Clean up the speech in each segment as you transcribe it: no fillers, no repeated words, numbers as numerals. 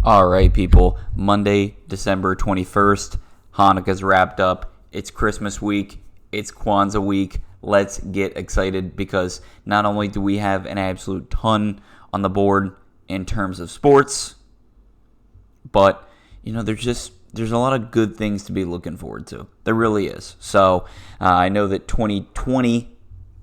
All right, people. Monday, December 21st. Hanukkah's wrapped up. It's Christmas week. It's Kwanzaa week. Let's get excited because not only do we have an absolute ton on the board in terms of sports, but, there's a lot of good things to be looking forward to. There really is. So I know that 2020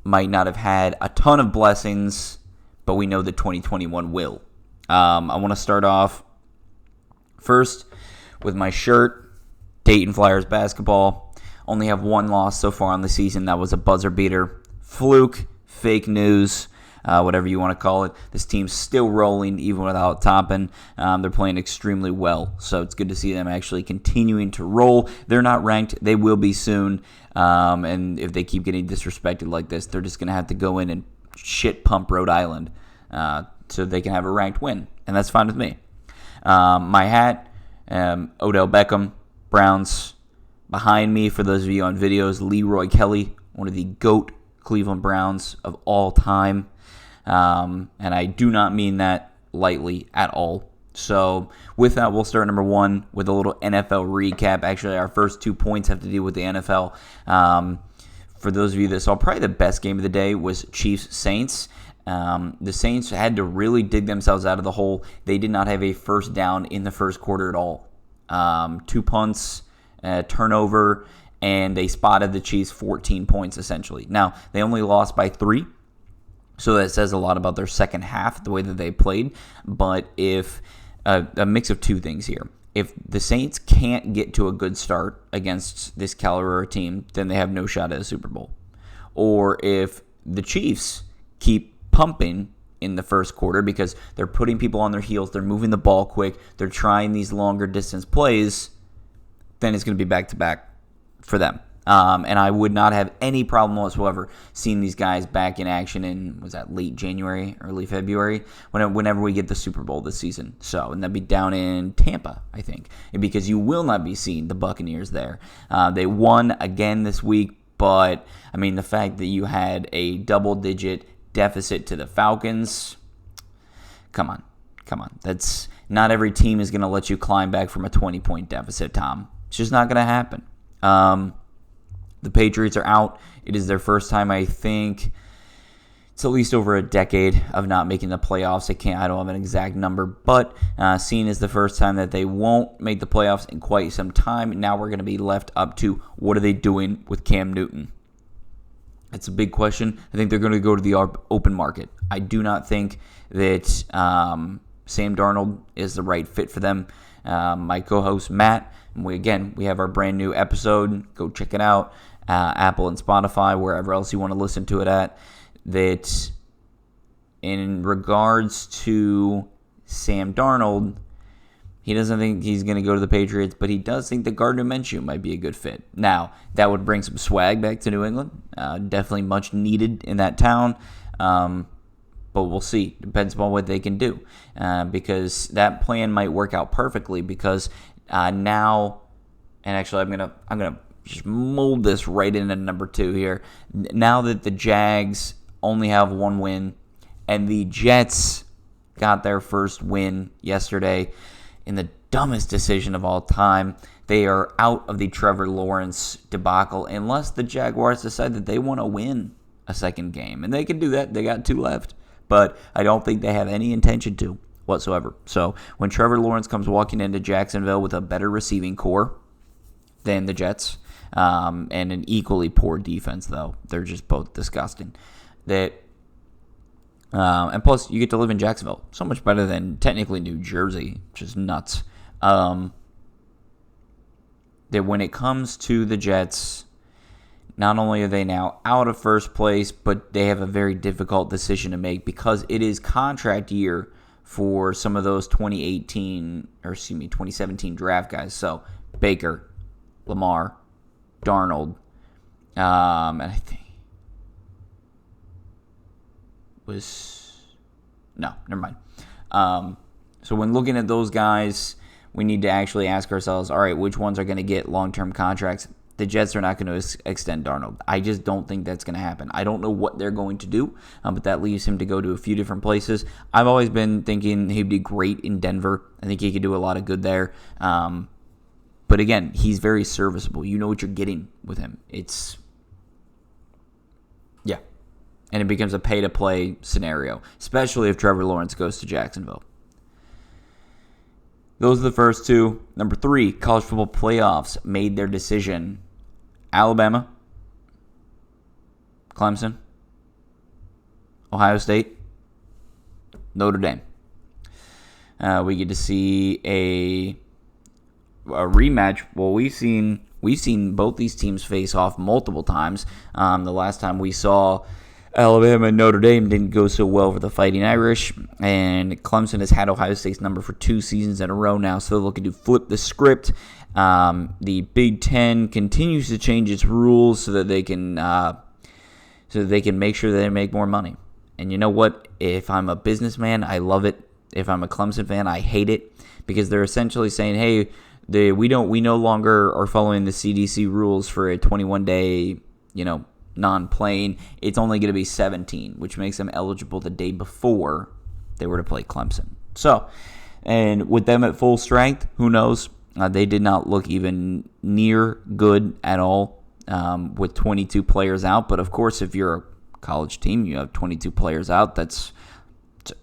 might not have had a ton of blessings, but we know that 2021 will. I want to start off first with my shirt, Dayton Flyers basketball. Only have one loss so far on the season. That was a buzzer beater. Fluke, fake news, whatever you want to call it. This team's still rolling even without Toppin. They're playing extremely well, so it's good to see them actually continuing to roll. They're not ranked. They will be soon, and if they keep getting disrespected like this, they're just going to have to go in and shit pump Rhode Island so they can have a ranked win, and that's fine with me. My hat, Odell Beckham, Browns. Behind me, for those of you on videos, Leroy Kelly, one of the GOAT Cleveland Browns of all time. And I do not mean that lightly at all. So with that, we'll start number one with a little NFL recap. Actually, our first 2 points have to do with the NFL. For those of you that saw, probably the best game of the day was Chiefs-Saints. The Saints had to really dig themselves out of the hole. They did not have a first down in the first quarter at all. 2 punts, turnover, and they spotted the Chiefs 14 points essentially. Now, they only lost by 3, so that says a lot about their second half, the way that they played. But if a mix of two things here. If the Saints can't get to a good start against this caliber team, then they have no shot at a Super Bowl. Or if the Chiefs keep pumping in the first quarter because they're putting people on their heels, they're moving the ball quick, they're trying these longer distance plays, then it's going to be back-to-back for them. And I would not have any problem whatsoever seeing these guys back in action in, was that late January, early February, whenever we get the Super Bowl this season. So, and that'd be down in Tampa, I think, because you will not be seeing the Buccaneers there. They won again this week, but, the fact that you had a double-digit deficit to the Falcons, come on. That's not every team is going to let you climb back from a 20-point deficit, Tom. It's just not going to happen. The Patriots are out. It is their first time, I think, it's at least over a decade of not making the playoffs. I don't have an exact number, but seeing as the first time that they won't make the playoffs in quite some time, now we're going to be left up to what are they doing with Cam Newton? It's a big question. I think they're going to go to the open market. I do not think that Sam Darnold is the right fit for them. My co-host, Matt, we have our brand new episode. Go check it out. Apple and Spotify, wherever else you want to listen to it at. That in regards to Sam Darnold, he doesn't think he's going to go to the Patriots, but he does think that Gardner Minshew might be a good fit. Now, that would bring some swag back to New England. Definitely much needed in that town. But we'll see. Depends upon what they can do. Because that plan might work out perfectly because now, and actually I'm gonna just mold this right into number 2 here. Now that the Jags only have 1 win and the Jets got their first win yesterday in the dumbest decision of all time, they are out of the Trevor Lawrence debacle unless the Jaguars decide that they want to win a second game. And they can do that. They got 2 left. But I don't think they have any intention to whatsoever. So when Trevor Lawrence comes walking into Jacksonville with a better receiving core than the Jets, and an equally poor defense, though, they're just both disgusting. And plus, you get to live in Jacksonville. So much better than technically New Jersey, which is nuts. That when it comes to the Jets, not only are they now out of first place, but they have a very difficult decision to make because it is contract year for some of those 2017 draft guys. So Baker, Lamar, Darnold, and I think never mind. So when looking at those guys, we need to actually ask ourselves, all right, which ones are going to get long-term contracts? the Jets are not going to extend Darnold. I just don't think that's going to happen. I don't know what they're going to do, but that leaves him to go to a few different places. I've always been thinking he'd be great in Denver. I think he could do a lot of good there. But again, he's very serviceable. You know what you're getting with him. And it becomes a pay-to-play scenario, especially if Trevor Lawrence goes to Jacksonville. Those are the first two. Number 3, college football playoffs made their decision. Alabama, Clemson, Ohio State, Notre Dame. We get to see a rematch. Well, we've seen both these teams face off multiple times. The last time we saw Alabama and Notre Dame didn't go so well for the Fighting Irish, and Clemson has had Ohio State's number for 2 seasons in a row now, so they're looking to flip the script. The Big Ten continues to change its rules so that they can make sure that they make more money. And you know what? If I'm a businessman, I love it. If I'm a Clemson fan, I hate it, because they're essentially saying, hey, we no longer are following the CDC rules for a 21-day, non-playing. It's only going to be 17, which makes them eligible the day before they were to play Clemson. So, and with them at full strength, who knows? They did not look even near good at all with 22 players out. But of course, if you're a college team, you have 22 players out. That's,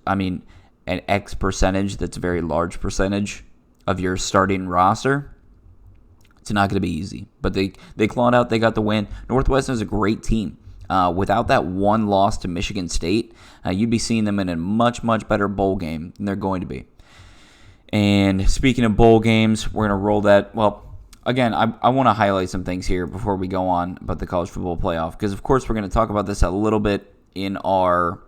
an X percentage. That's a very large percentage of your starting roster. It's not going to be easy, but they clawed out. They got the win. Northwestern is a great team. Without that one loss to Michigan State, you'd be seeing them in a much, much better bowl game than they're going to be. And speaking of bowl games, we're going to roll that. Well, again, I want to highlight some things here before we go on about the college football playoff, because, of course, we're going to talk about this a little bit in our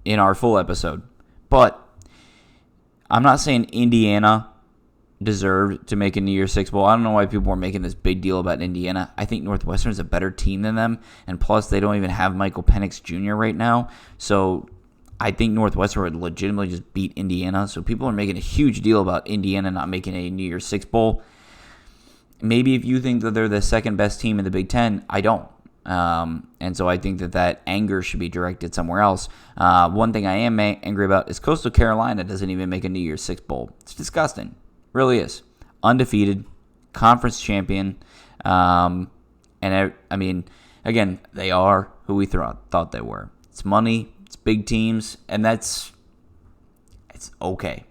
in our full episode. But I'm not saying Indiana deserved to make a New Year's Six Bowl. I don't know why people are making this big deal about Indiana. I think Northwestern is a better team than them, and plus they don't even have Michael Penix Jr. right now. So I think Northwestern would legitimately just beat Indiana. So people are making a huge deal about Indiana not making a New Year's Six Bowl. Maybe if you think that they're the second best team in the Big Ten, I don't. And so I think that anger should be directed somewhere else. One thing I am angry about is Coastal Carolina doesn't even make a New Year's Six Bowl. It's disgusting. Really is. Undefeated, conference champion. Again, they are who we thought they were. It's money, it's big teams, and it's okay.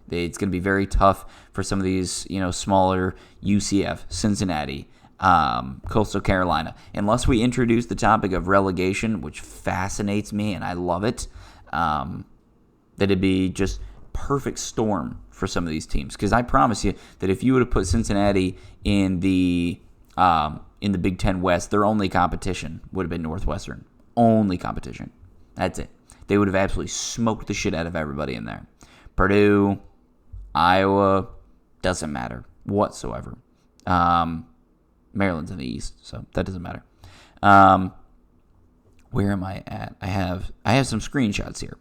It's going to be very tough for some of these, smaller UCF, Cincinnati, Coastal Carolina. Unless we introduce the topic of relegation, which fascinates me and I love it, that it'd be just perfect storm for some of these teams. Because I promise you that if you would have put Cincinnati in the Big Ten West, their only competition would have been Northwestern. Only competition. That's it. They would have absolutely smoked the shit out of everybody in there. Purdue, Iowa, doesn't matter whatsoever. Maryland's in the East, so that doesn't matter. Where am I at? I have some screenshots here.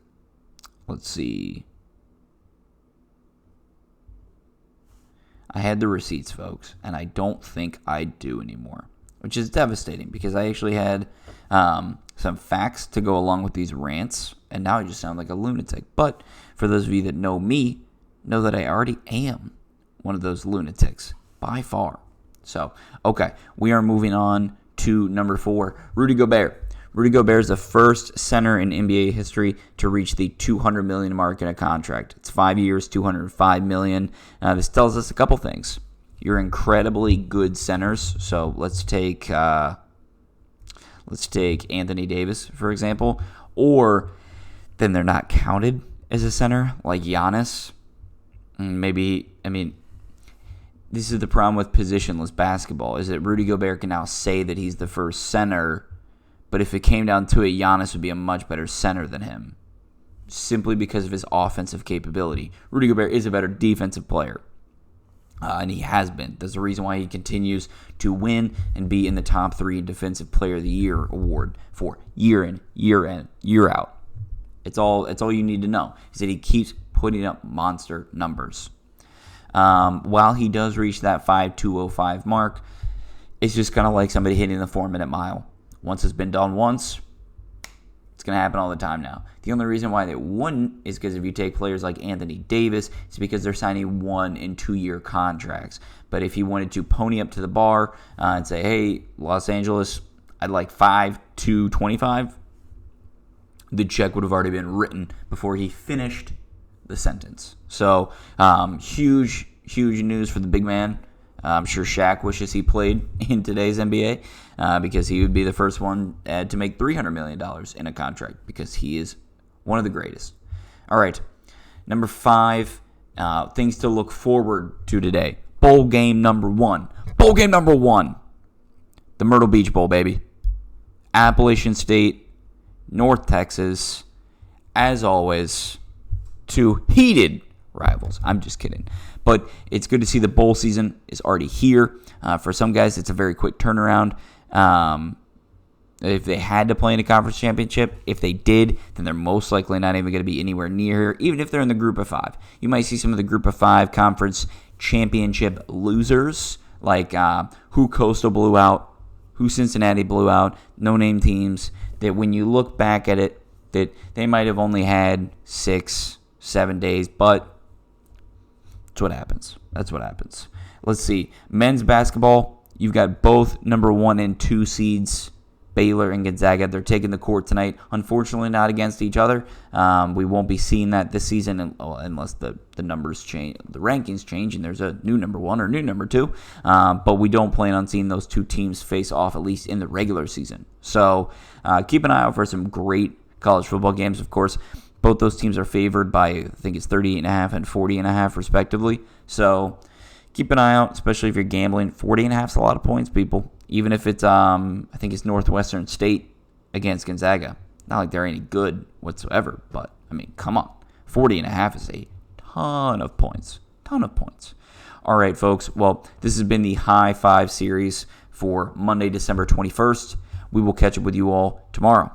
Let's see. I had the receipts, folks, and I don't think I do anymore, which is devastating because I actually had some facts to go along with these rants, and now I just sound like a lunatic. But for those of you that know me, know that I already am one of those lunatics, by far. So, okay, we are moving on to number 4, Rudy Gobert. Rudy Gobert is the first center in NBA history to reach the $200 million mark in a contract. It's 5 years, $205 million. This tells us a couple things. You're incredibly good centers. So let's take Anthony Davis, for example. Or then they're not counted as a center, like Giannis. This is the problem with positionless basketball, is that Rudy Gobert can now say that he's the first center, but if it came down to it, Giannis would be a much better center than him, simply because of his offensive capability. Rudy Gobert is a better defensive player, and he has been. That's the reason why he continues to win and be in the top 3 Defensive Player of the Year award for year in, year out. It's all you need to know, is that he keeps putting up monster numbers. While he does reach that 5.205 mark, it's just kind of like somebody hitting the 4-minute mile. Once it's been done once, it's going to happen all the time now. The only reason why they wouldn't is because if you take players like Anthony Davis, it's because they're signing 1- and 2-year contracts. But if he wanted to pony up to the bar and say, hey, Los Angeles, I'd like 5.225, the check would have already been written before he finished the sentence. So huge news for the big man. I'm sure Shaq wishes he played in today's NBA because he would be the first one to make $300 million in a contract because he is one of the greatest. All right, number 5, things to look forward to today. Bowl game number 1. Bowl game number 1. The Myrtle Beach Bowl, baby. Appalachian State, North Texas, as always, 2 heated rivals. I'm just kidding. But it's good to see the bowl season is already here. For some guys, it's a very quick turnaround. If they had to play in a conference championship, if they did, then they're most likely not even going to be anywhere near here, even if they're in the group of 5. You might see some of the group of 5 conference championship losers, like who Coastal blew out, who Cincinnati blew out, no-name teams, that when you look back at it, that they might have only had 6-7 days, but that's what happens. That's what happens. Let's see. Men's basketball, you've got both number 1 and 2 seeds, Baylor and Gonzaga. They're taking the court tonight. Unfortunately, not against each other. We won't be seeing that this season unless the numbers change, the rankings change, and there's a new number 1 or new number 2. But we don't plan on seeing those 2 teams face off, at least in the regular season. So keep an eye out for some great college football games. Of course, both those teams are favored by, I think it's 38.5 and 40.5 respectively. So keep an eye out, especially if you're gambling. 40.5 is a lot of points, people. Even if it's, I think it's Northwestern State against Gonzaga. Not like they're any good whatsoever, but, I mean, come on. 40.5 is a ton of points. Ton of points. All right, folks. Well, this has been the Hi5 series for Monday, December 21st. We will catch up with you all tomorrow.